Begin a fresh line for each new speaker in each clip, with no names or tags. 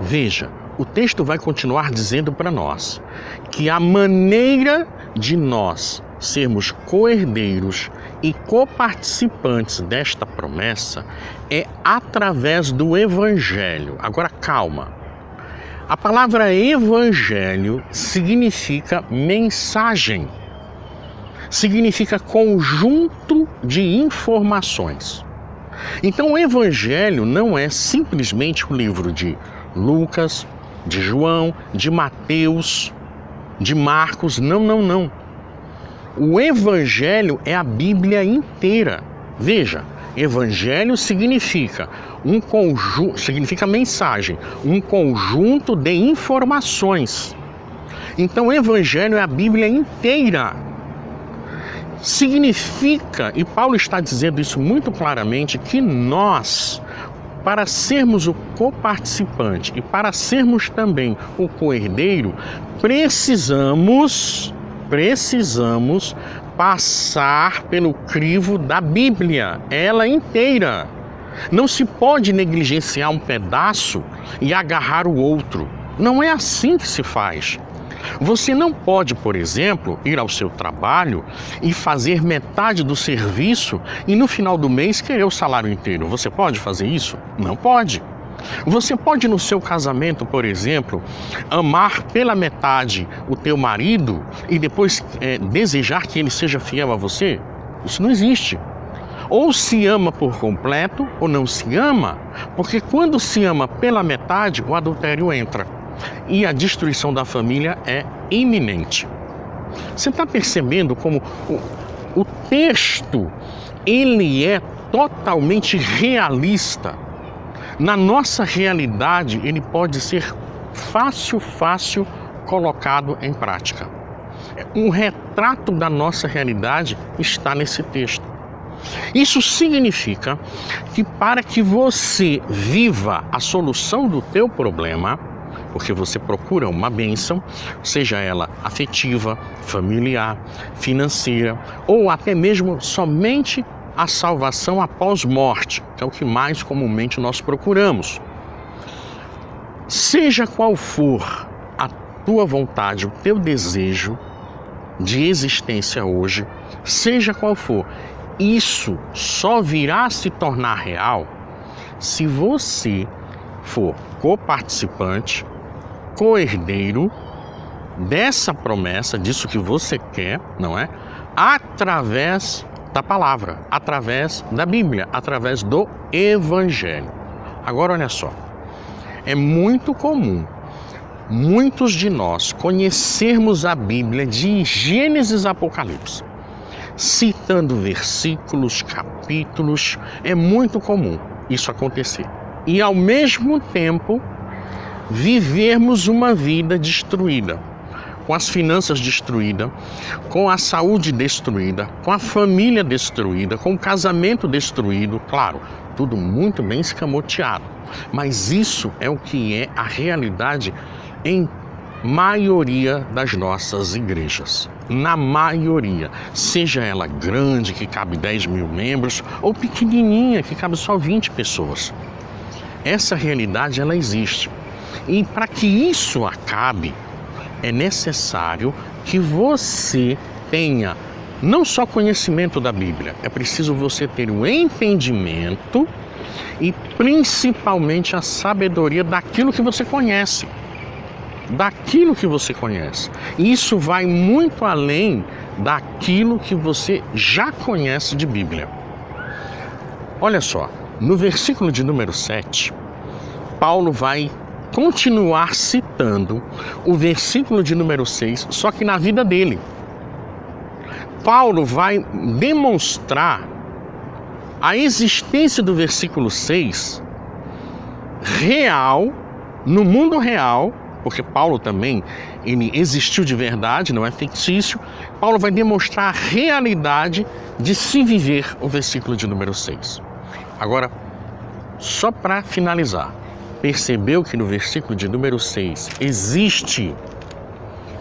Veja, o texto vai continuar dizendo para nós que a maneira de nós sermos co-herdeiros e coparticipantes desta promessa é através do Evangelho. Agora, calma. A palavra Evangelho significa mensagem, significa conjunto de informações. Então, o Evangelho não é simplesmente o livro de Lucas, de João, de Mateus, de Marcos. Não. O Evangelho é a Bíblia inteira. Veja, Evangelho significa um conjunto, significa mensagem, um conjunto de informações. Então, o Evangelho é a Bíblia inteira. Significa, e Paulo está dizendo isso muito claramente, que nós, para sermos o coparticipante e para sermos também o co-herdeiro, precisamos passar pelo crivo da Bíblia, ela inteira. Não se pode negligenciar um pedaço e agarrar o outro. Não é assim que se faz. Você não pode, por exemplo, ir ao seu trabalho e fazer metade do serviço e no final do mês querer o salário inteiro. Você pode fazer isso? Não pode. Você pode, no seu casamento, por exemplo, amar pela metade o teu marido e depois desejar que ele seja fiel a você? Isso não existe. Ou se ama por completo ou não se ama, porque quando se ama pela metade, o adultério entra e a destruição da família é iminente. Você está percebendo como o texto ele é totalmente realista? Na nossa realidade, ele pode ser fácil colocado em prática. Um retrato da nossa realidade está nesse texto. Isso significa que para que você viva a solução do teu problema, porque você procura uma bênção, seja ela afetiva, familiar, financeira, ou até mesmo somente a salvação após morte, que é o que mais comumente nós procuramos. Seja qual for a tua vontade, o teu desejo de existência hoje, seja qual for, isso só virá a se tornar real se você for coparticipante, co-herdeiro dessa promessa, disso que você quer, não é? Através da palavra, através da Bíblia, através do Evangelho. Agora olha só, é muito comum muitos de nós conhecermos a Bíblia de Gênesis a Apocalipse, citando versículos, capítulos. É muito comum isso acontecer. E ao mesmo tempo vivermos uma vida destruída, com as finanças destruídas, com a saúde destruída, com a família destruída, com o casamento destruído, claro, tudo muito bem escamoteado. Mas isso é o que é a realidade em maioria das nossas igrejas. Na maioria, seja ela grande, que cabe 10 mil membros, ou pequenininha, que cabe só 20 pessoas. Essa realidade, ela existe. E para que isso acabe, é necessário que você tenha não só conhecimento da Bíblia, é preciso você ter o entendimento e principalmente a sabedoria daquilo que você conhece. Daquilo que você conhece. Isso vai muito além daquilo que você já conhece de Bíblia. Olha só, no versículo de número 7, Paulo vai continuar citando o versículo de número 6, só que na vida dele. Paulo vai demonstrar a existência do versículo 6 real, no mundo real, porque Paulo também, ele existiu de verdade, não é fictício. Paulo vai demonstrar a realidade de se viver o versículo de número 6. Agora, só para finalizar, percebeu que no versículo de número 6 existe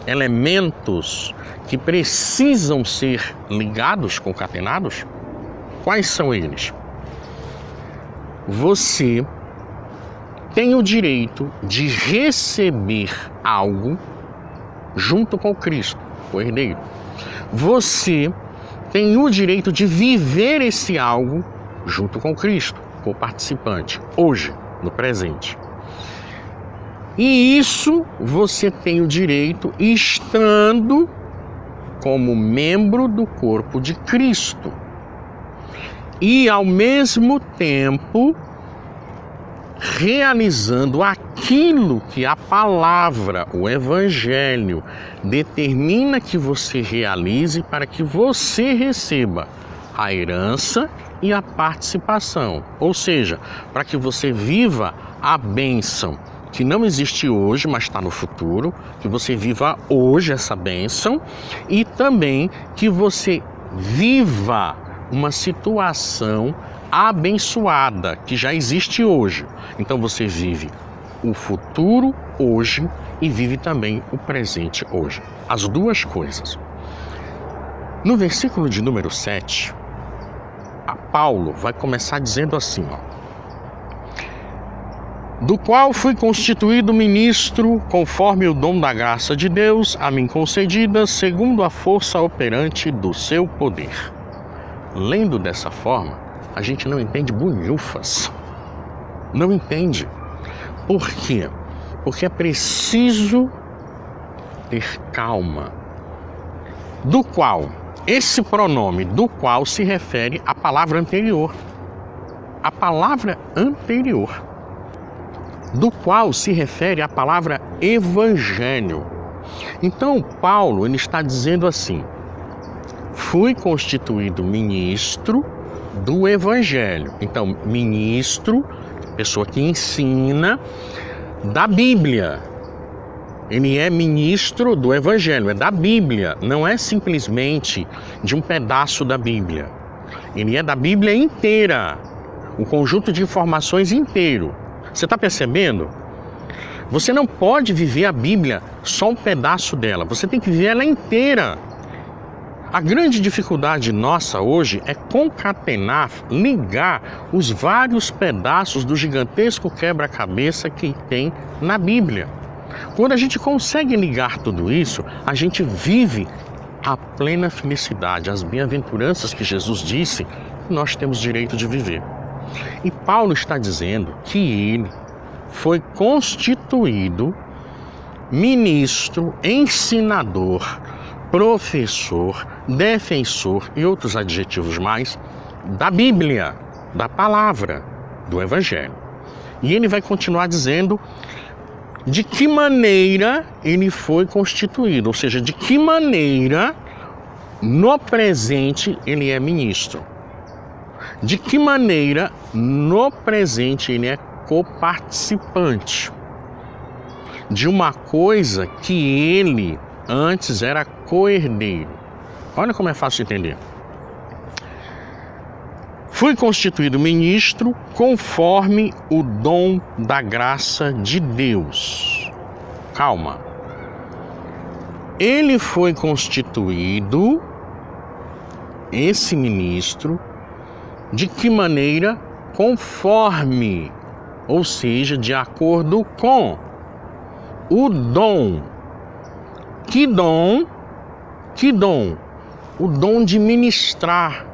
elementos que precisam ser ligados, concatenados? Quais são eles? Você tem o direito de receber algo junto com Cristo, o herdeiro. Você tem o direito de viver esse algo junto com Cristo, o participante, hoje, no presente. E isso você tem o direito estando como membro do corpo de Cristo. E ao mesmo tempo realizando aquilo que a palavra, o Evangelho, determina que você realize para que você receba a herança e a participação. Ou seja, para que você viva a bênção que não existe hoje, mas está no futuro, que você viva hoje essa bênção e também que você viva uma situação abençoada que já existe hoje. Então você vive o futuro hoje e vive também o presente hoje. As duas coisas. No versículo de número 7, Paulo vai começar dizendo assim, do qual fui constituído ministro conforme o dom da graça de Deus a mim concedida, segundo a força operante do seu poder. Lendo dessa forma, a gente não entende bulhufas. Não entende. Por quê? Porque é preciso ter calma. Do qual, esse pronome do qual se refere à palavra anterior. A palavra anterior. Do qual se refere à palavra evangelho. Então, Paulo, ele está dizendo assim, fui constituído ministro do evangelho. Então, ministro, pessoa que ensina da Bíblia. Ele é ministro do evangelho, é da Bíblia, não é simplesmente de um pedaço da Bíblia. Ele é da Bíblia inteira, o conjunto de informações inteiro. Você está percebendo? Você não pode viver a Bíblia só um pedaço dela, você tem que viver ela inteira. A grande dificuldade nossa hoje é concatenar, ligar os vários pedaços do gigantesco quebra-cabeça que tem na Bíblia. Quando a gente consegue ligar tudo isso, a gente vive a plena felicidade, as bem-aventuranças que Jesus disse que nós temos direito de viver. E Paulo está dizendo que ele foi constituído ministro, ensinador, professor, defensor e outros adjetivos mais da Bíblia, da palavra, do Evangelho. E ele vai continuar dizendo de que maneira ele foi constituído, ou seja, de que maneira no presente ele é ministro. De que maneira no presente ele é coparticipante de uma coisa que ele antes era co-herdeiro. Olha como é fácil de entender. Fui constituído ministro conforme o dom da graça de Deus. Calma. Ele foi constituído, esse ministro, de que maneira? Conforme, ou seja, de acordo com o dom. Que dom? Que dom? O dom de ministrar,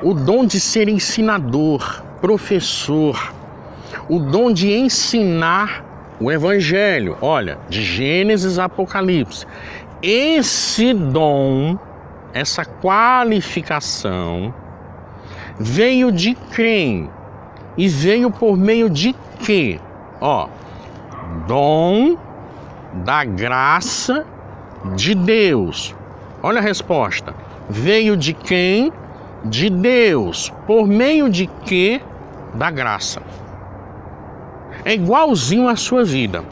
o dom de ser ensinador, professor, o dom de ensinar o Evangelho. Olha, de Gênesis a Apocalipse. Esse dom, essa qualificação, veio de quem? E veio por meio de quê? Dom da graça de Deus. Olha a resposta. Veio de quem? De Deus. Por meio de quê? Da graça. É igualzinho à sua vida.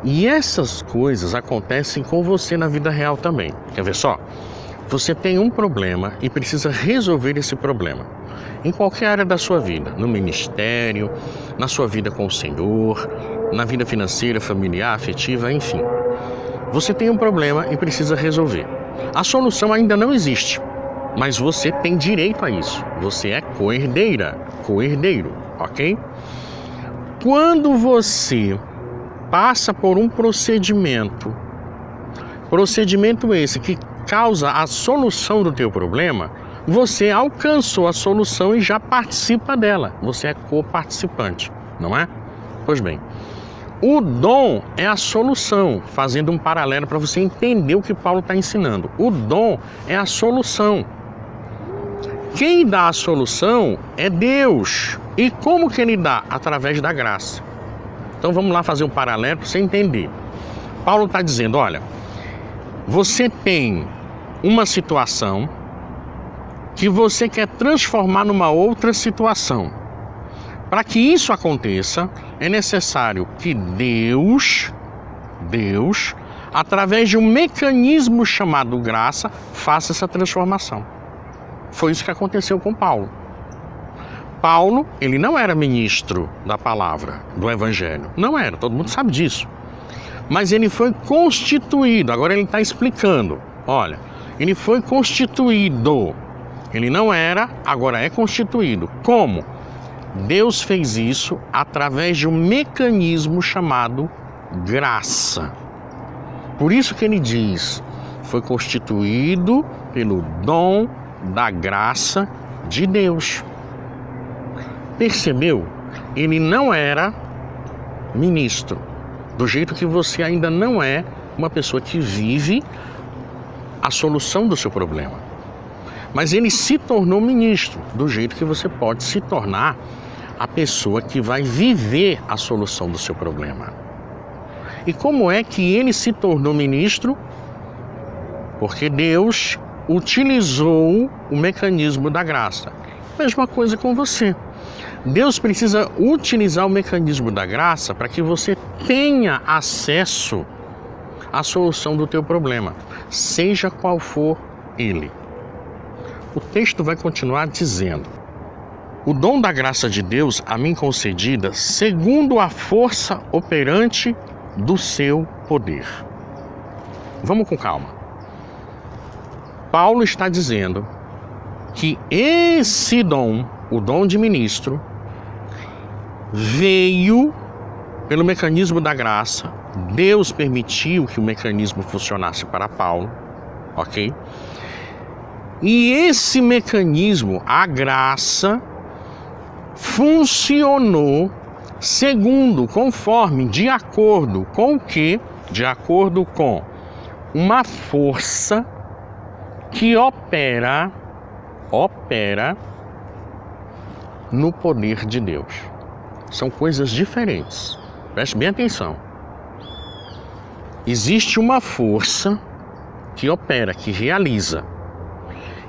E essas coisas acontecem com você na vida real também. Quer ver só? Você tem um problema e precisa resolver esse problema. Em qualquer área da sua vida, no ministério, na sua vida com o Senhor, na vida financeira, familiar, afetiva, enfim. Você tem um problema e precisa resolver. A solução ainda não existe, mas você tem direito a isso. Você é co-herdeira, co-herdeiro, ok? quando você passa por um procedimento esse que causa a solução do teu problema, você alcançou a solução e já participa dela. Você é coparticipante, não é? Pois bem, o dom é a solução, fazendo um paralelo para você entender o que Paulo está ensinando. O dom é a solução. Quem dá a solução é Deus. E como que ele dá? Através da graça. Então vamos lá fazer um paralelo para você entender. Paulo está dizendo, olha, você tem uma situação que você quer transformar numa outra situação. Para que isso aconteça, é necessário que Deus, através de um mecanismo chamado graça, faça essa transformação. Foi isso que aconteceu com Paulo. Paulo, ele não era ministro da palavra, do evangelho. Não era, todo mundo sabe disso. Mas ele foi constituído, agora ele está explicando. Olha, ele foi constituído. Ele não era, agora é constituído. Como? Deus fez isso através de um mecanismo chamado graça. Por isso que ele diz, foi constituído pelo dom da graça de Deus. Percebeu? Ele não era ministro, do jeito que você ainda não é uma pessoa que vive a solução do seu problema. Mas ele se tornou ministro, do jeito que você pode se tornar a pessoa que vai viver a solução do seu problema. E como é que ele se tornou ministro? Porque Deus utilizou o mecanismo da graça. Mesma coisa com você. Deus precisa utilizar o mecanismo da graça para que você tenha acesso à solução do teu problema, seja qual for ele. O texto vai continuar dizendo: o dom da graça de Deus a mim concedida segundo a força operante do seu poder. Vamos com calma. Paulo está dizendo que esse dom, o dom de ministro, veio pelo mecanismo da graça. Deus permitiu que o mecanismo funcionasse para Paulo, ok? E esse mecanismo, a graça, funcionou segundo, conforme, de acordo com o quê? De acordo com uma força que opera no poder de Deus. São coisas diferentes. Preste bem atenção. Existe uma força que opera, que realiza.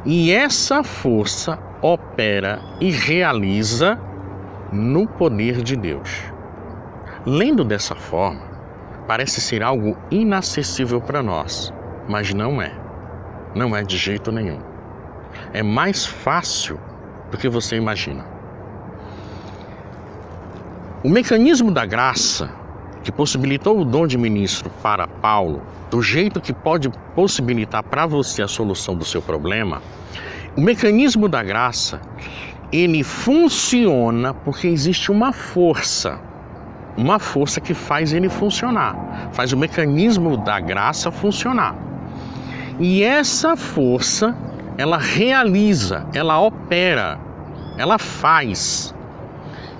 E essa força opera e realiza no poder de Deus. Lendo dessa forma, parece ser algo inacessível para nós, mas não é. Não é de jeito nenhum. É mais fácil do que você imagina. O mecanismo da graça que possibilitou o dom de ministro para Paulo, do jeito que pode possibilitar para você a solução do seu problema, o mecanismo da graça, ele funciona porque existe uma força que faz ele funcionar, faz o mecanismo da graça funcionar. E essa força, ela realiza, ela opera, ela faz.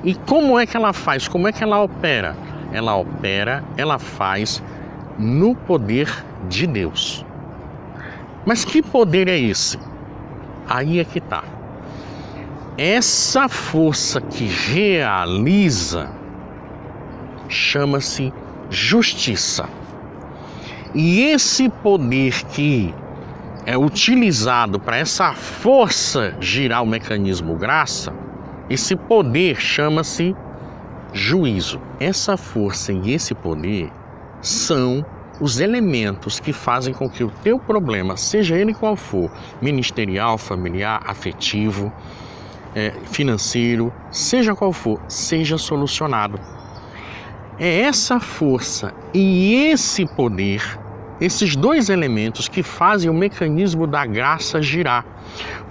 E como é que ela faz? Como é que ela opera? Ela opera, ela faz no poder de Deus. Mas que poder é esse? Aí é que tá. Essa força que realiza chama-se justiça. E esse poder que é utilizado para essa força girar o mecanismo graça, esse poder chama-se juízo. Essa força e esse poder são os elementos que fazem com que o teu problema, seja ele qual for, ministerial, familiar, afetivo, financeiro, seja qual for, seja solucionado. É essa força e esse poder, esses dois elementos que fazem o mecanismo da graça girar.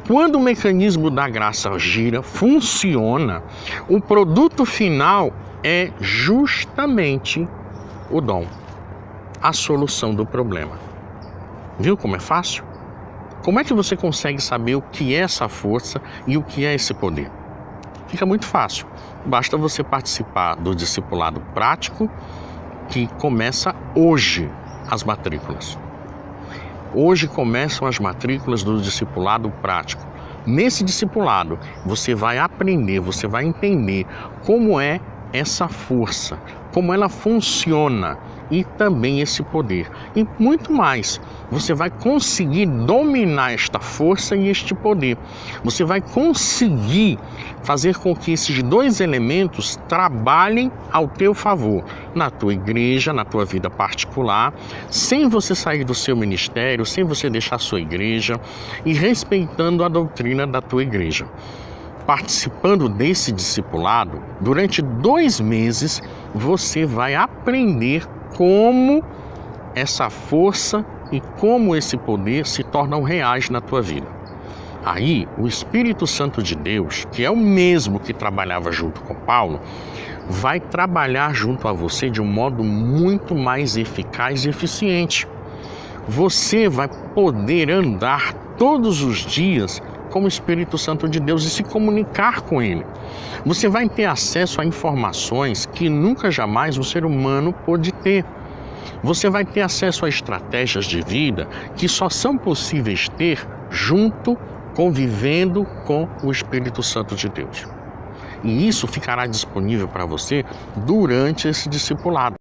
quando o mecanismo da graça gira, funciona, o produto final é justamente o dom, a solução do problema. Viu como é fácil? Como é que você consegue saber o que é essa força e o que é esse poder? Fica muito fácil. Basta você participar do discipulado prático, que começa hoje as matrículas. Hoje começam as matrículas do discipulado prático. Nesse discipulado, você vai aprender, você vai entender como é essa força, como ela funciona e também esse poder. E muito mais, você vai conseguir dominar esta força e este poder. Você vai conseguir fazer com que esses dois elementos trabalhem ao teu favor, na tua igreja, na tua vida particular, sem você sair do seu ministério, sem você deixar a sua igreja e respeitando a doutrina da tua igreja. Participando desse discipulado, durante 2 meses, você vai aprender como essa força e como esse poder se tornam reais na tua vida. Aí, o Espírito Santo de Deus, que é o mesmo que trabalhava junto com Paulo, vai trabalhar junto a você de um modo muito mais eficaz e eficiente. Você vai poder andar todos os dias com o Espírito Santo de Deus e se comunicar com Ele. Você vai ter acesso a informações que nunca jamais um ser humano pôde ter. Você vai ter acesso a estratégias de vida que só são possíveis ter junto, convivendo com o Espírito Santo de Deus. E isso ficará disponível para você durante esse discipulado.